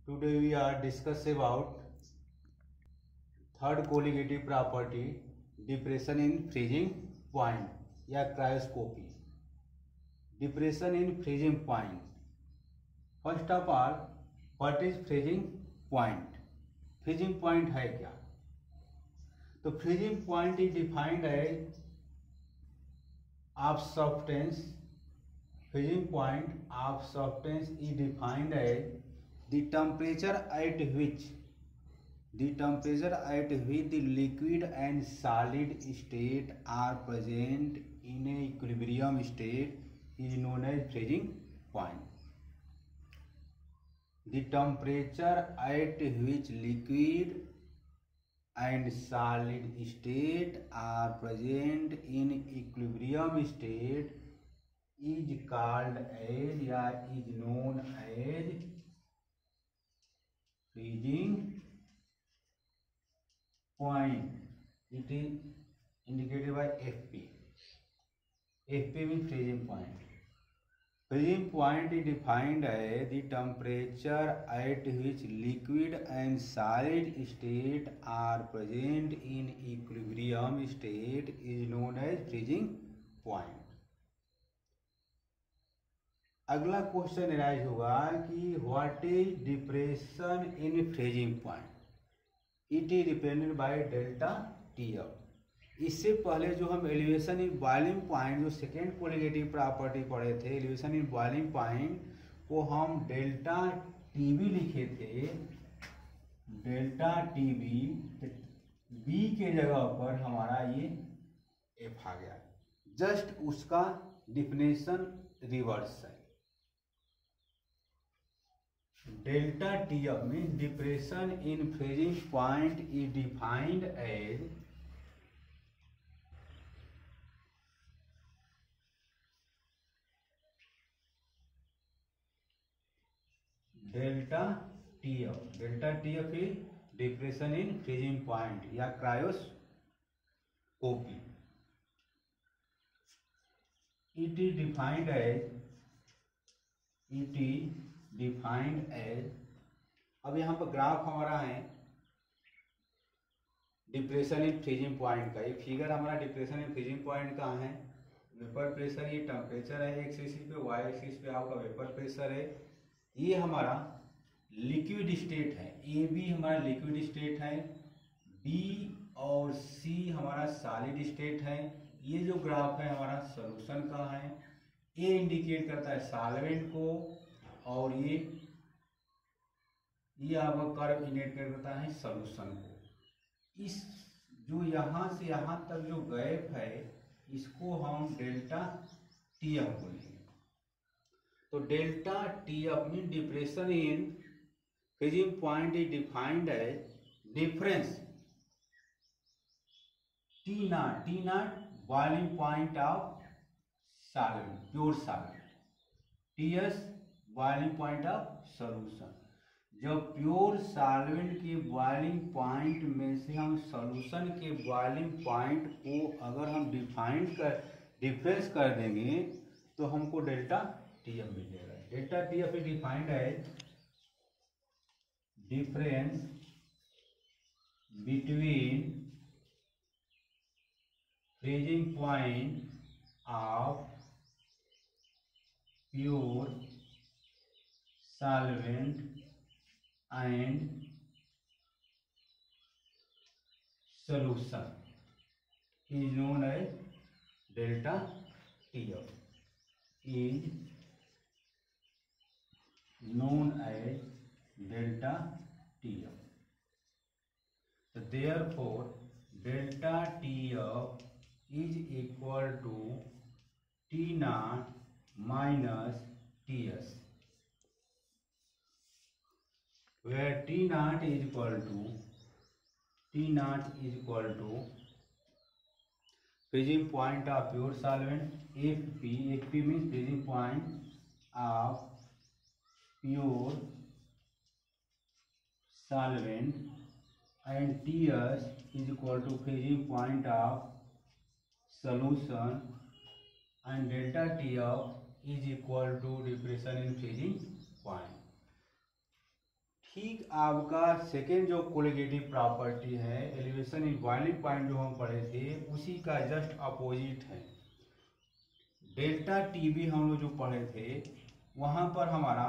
Today we are discuss about third colligative property, depression in freezing point या cryoscopy. Depression in freezing point. First of all, what is freezing point? Freezing point है क्या? तो freezing point is defined as of substance. Freezing point of substance is defined as the temperature at which the liquid and solid state are present in a equilibrium state is known as freezing point. The temperature at which liquid and solid state are present in equilibrium state is called as या is known as freezing point. It is indicated by FP. FP means freezing point. Freezing point is defined as the temperature at which liquid and solid state are present in equilibrium state is known as freezing point. अगला question rise होगा कि what is depression in freezing point. It is depended by delta T F. इससे पहले जो हम elevation in boiling point जो second colligative property पढ़े थे, एलिवेशन इन बॉइलिंग पॉइंट को हम डेल्टा टीबी लिखे थे. डेल्टा टीबी बी के जगह पर हमारा ये एफ आ गया. जस्ट उसका डिफिनेशन रिवर्स है. Delta TF means depression in freezing point is defined as delta TF. Delta TF is depression in freezing point या cryoscopy. It is defined as अब यहाँ पर ग्राफ हमारा है डिप्रेशन इन फ्रीजिंग पॉइंट का. ये figure हमारा डिप्रेशन इन फ्रीजिंग पॉइंट का है. वेपर प्रेशर, ये टेम्परेचर है एक्सिस पे, वाई एक्सिस पे आपका वेपर प्रेशर है. ये हमारा लिक्विड स्टेट है. ए बी हमारा लिक्विड स्टेट है, बी और सी हमारा सॉलिड स्टेट है. ये जो ग्राफ है हमारा सॉल्यूशन का है. ए इंडिकेट करता है सॉल्वेंट को और ये आपका कर्व इंडिकेट करता है सॉल्यूशन को. इस जो यहाँ से यहाँ तक जो गैप है इसको हम डेल्टा टी एफ बोलेंगे. तो delta T F mean depression in freezing point is defined age difference T not boiling point of solvent, pure solvent. T S boiling point of solution. जब प्योर सॉल्वेंट के boiling point में से हम solution के boiling point को अगर हम difference कर देंगे तो हमको डेल्टा टी एफ मिलेगा. Delta T F is defined age difference between freezing point of pure solvent and solution is known as delta TF. Is known as delta TF. So therefore delta TF is equal to T naught minus TS, where T naught is equal to freezing point of pure solvent. FP means freezing point of pure solvent, and TS is equal to freezing point of solution, and delta TF is equal to depression in freezing point. ठीक आपका second जो colligative property है elevation in boiling point जो हम पढ़े थे उसी का जस्ट अपोजिट है। डेल्टा टी बी हम लोग जो पढ़े थे वहाँ पर हमारा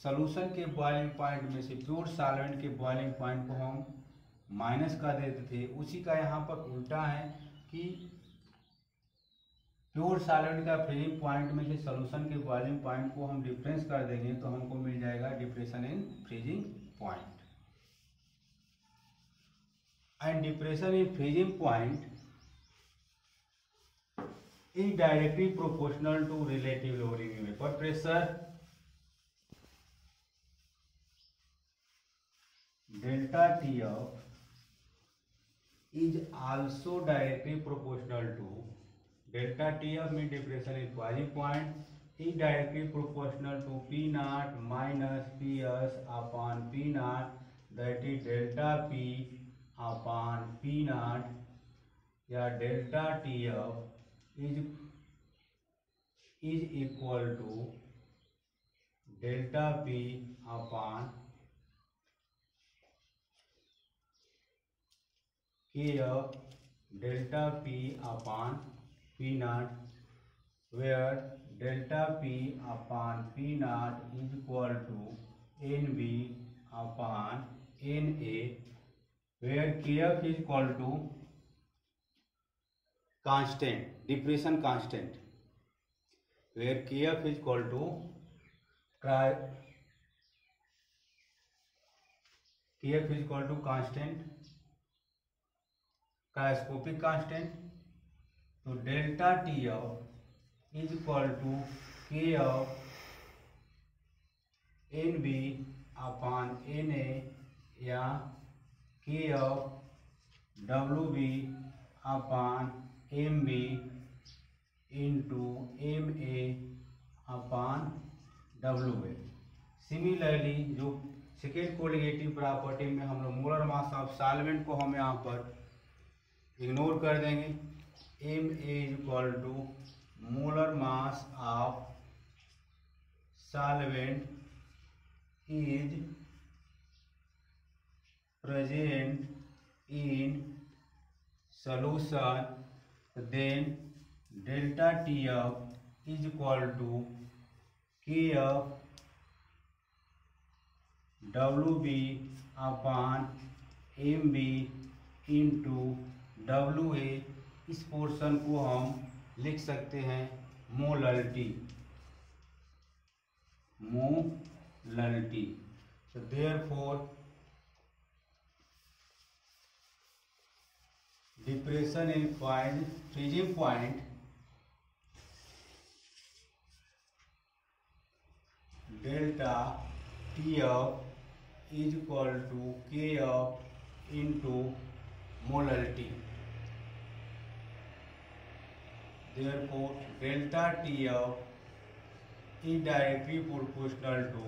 सॉल्यूशन के बॉइलिंग पॉइंट में से प्योर सॉल्वेंट के बॉइलिंग पॉइंट को हम माइनस कर देते थे, उसी का यहाँ पर उल्टा है कि प्योर सॉल्वेंट का फ्रीजिंग पॉइंट में से सॉल्यूशन के बॉइलिंग पॉइंट को हम डिफरेंस कर देंगे तो हमको मिल जाएगा depression in freezing point. And depression in freezing point is directly proportional to relative lowering in vapor pressure. Delta Tf is also directly proportional to delta Tf mean depression in boiling point is directly proportional to P naught minus Ps upon P naught, that is delta P upon P naught या delta Tf is equal to delta P upon Kf delta P upon P naught, where delta P upon P naught is equal to Nb upon Na, where Kf is equal to constant, depression constant, where Kf is equal to constant, cryoscopic constant. तो delta Tf is equal to K of Nb upon Na या K of Wb upon Mb into Ma upon Wa। Similarly जो second colligative property में हम लोग molar mass of solvent को हम यहाँ पर इग्नोर कर देंगे। M A is equal to molar mass of solvent is present in solution, then delta Tf is equal to Kf Wb upon Mb into Wa। इस पोर्शन को हम लिख सकते हैं molarity. So therefore depression in point, freezing point, delta Tf is equal to Kf into molarity. Therefore delta Tf is directly proportional to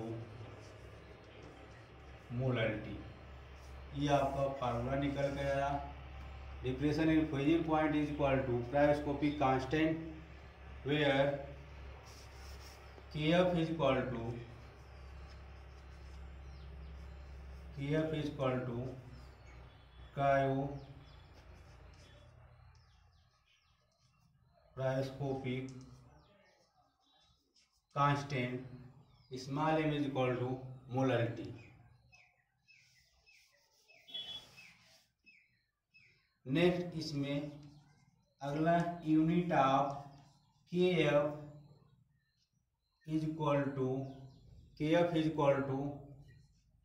molarity। ये आपका formula निकल गया। Depression in freezing point is equal to cryoscopic constant, where Kf is equal to cryoscopic constant, small m is equal to molarity। Next इसमें अगला unit of Kf is equal to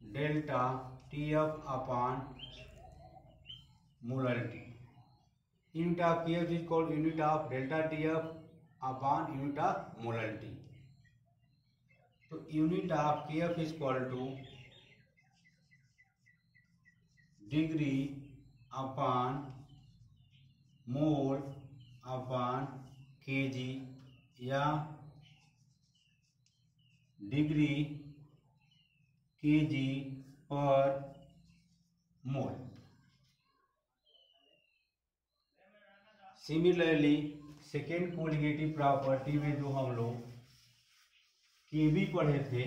delta Tf upon molarity. Unit of Kf is equal unit of delta Tf upon unit of molarity. तो unit of Kf is equal to degree upon mole upon kg या degree kg पर mole. Similarly second colligative property में जो हम लोग Kb पढ़े थे,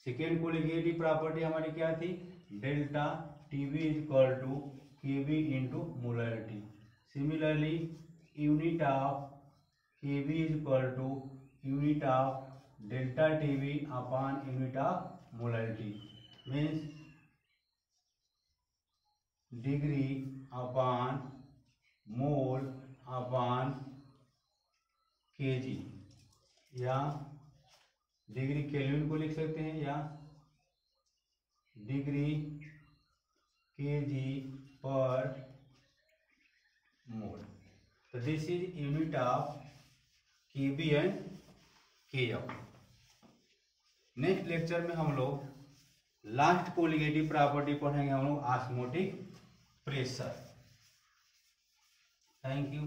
second colligative property हमारी क्या थी, delta TV is equal to KV into molarity. Similarly unit of KV is equal to unit of delta TV upon unit of molarity, means degree upon mole upon kg, या degree Kelvin को लिख सकते हैं, या degree KG पर मोल। तो this is unit of KB and KF. Next lecture में हम लोग लास्ट कोलिगेटिव प्रॉपर्टी पढ़ेंगे हम लोग ऑस्मोटिक प्रेशर। Thank you.